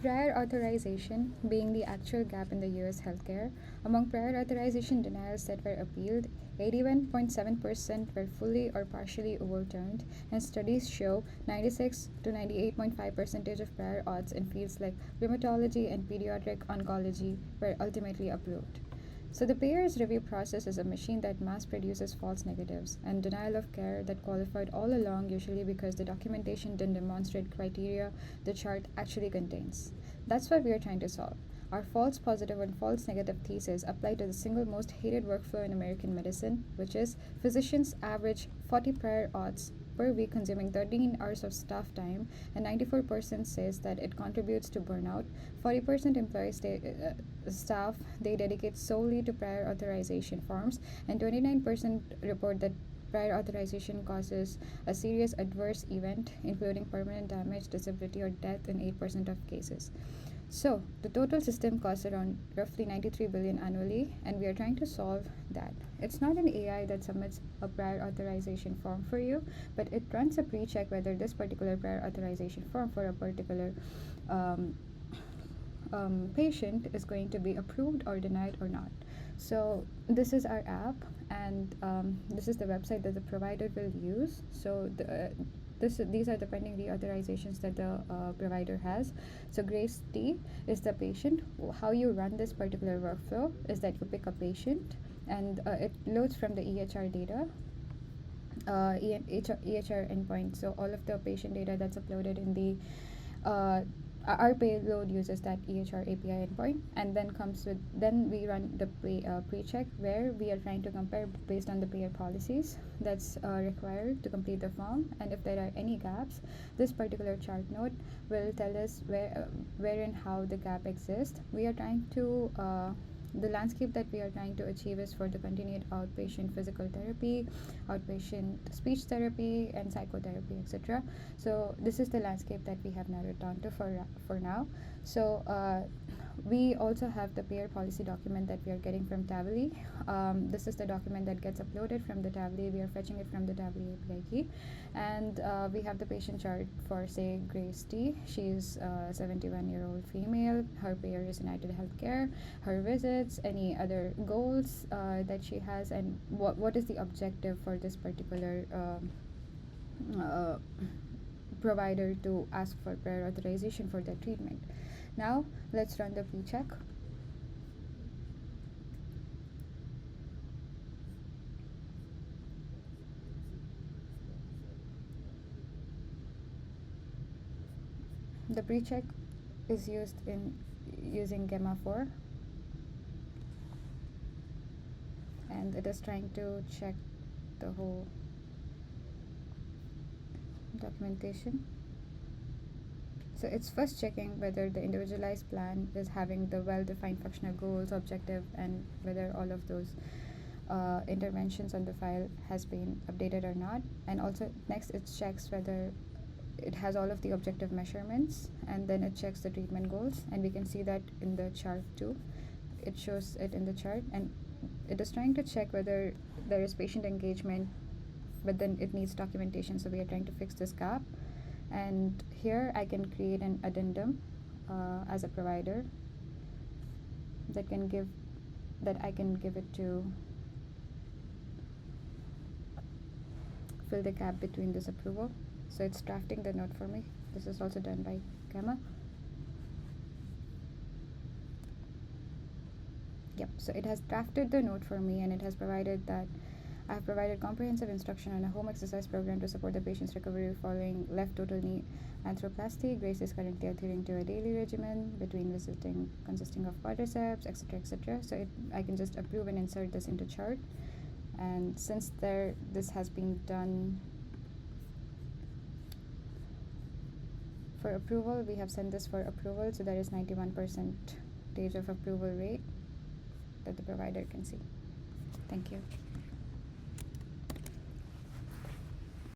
Prior authorization being the actual gap in the US healthcare. Among prior authorization denials that were appealed, 81.7% were fully or partially overturned, and studies show 96 to 98.5% of prior auths in fields like rheumatology and pediatric oncology were ultimately approved. So, the payer's review process is a machine that mass produces false negatives and denial of care that qualified all along, usually because the documentation didn't demonstrate criteria the chart actually contains. That's what we are trying to solve. Our false positive and false negative thesis apply to the single most hated workflow in American medicine, which is physicians average 40 prior auths per week consuming 13 hours of staff time, and 94% says that it contributes to burnout. 40% employees staff they dedicate solely to prior authorization forms, and 29% report that prior authorization causes a serious adverse event, including permanent damage, disability, or death in 8% of cases. So, the total system costs around roughly 93 billion annually, and we are trying to solve that. It's not an AI that submits a prior authorization form for you, but it runs a pre-check whether this particular prior authorization form for a particular um, patient is going to be approved or denied or not. So this is our app, and this is the website that the provider will use. So these are the pending reauthorizations that the provider has. So Grace T is the patient. How you run this particular workflow is that you pick a patient, and it loads from the EHR data, EHR endpoint. So all of the patient data that's uploaded in the our payload uses that EHR API endpoint, and then we run the pre-check where we are trying to compare based on the payer policies that's required to complete the form, and if there are any gaps, this particular chart note will tell us where and how the gap exists. We are trying to the landscape that we are trying to achieve is for the continued outpatient physical therapy, outpatient speech therapy, and psychotherapy, etc. So this is the landscape that we have narrowed down to for now. So we also have the payer policy document that we are getting from Tavily. This is the document that gets uploaded from the Tavily. We are fetching it from the Tavily API key, and we have the patient chart for, say, Grace T. She's a 71-year-old female. Her payer is United Healthcare. Her visits, any other goals that she has, and what is the objective for this particular provider to ask for prior authorization for that treatment. Now let's run the pre-check. The pre-check is used in using Gamma 4, and it is trying to check the whole documentation. So it's first checking whether the individualized plan is having the well-defined functional goals, objective, and whether all of those interventions on the file has been updated or not. And also next it checks whether it has all of the objective measurements, and then it checks the treatment goals, and we can see that in the chart too. It shows it in the chart, and it is trying to check whether there is patient engagement, but then it needs documentation, so we are trying to fix this gap. And here I can create an addendum as a provider that I can give it to fill the gap between this approval. So it's drafting the note for me. This is also done by Gamma. Yep, so it has drafted the note for me, and it has provided that I have provided comprehensive instruction on a home exercise program to support the patient's recovery following left total knee arthroplasty. Grace is currently adhering to a daily regimen between visiting consisting of quadriceps, etc., etc. So I can just approve and insert this into chart. And since this has been done for approval, we have sent this for approval, so there is 91% of approval rate that the provider can see. Thank you.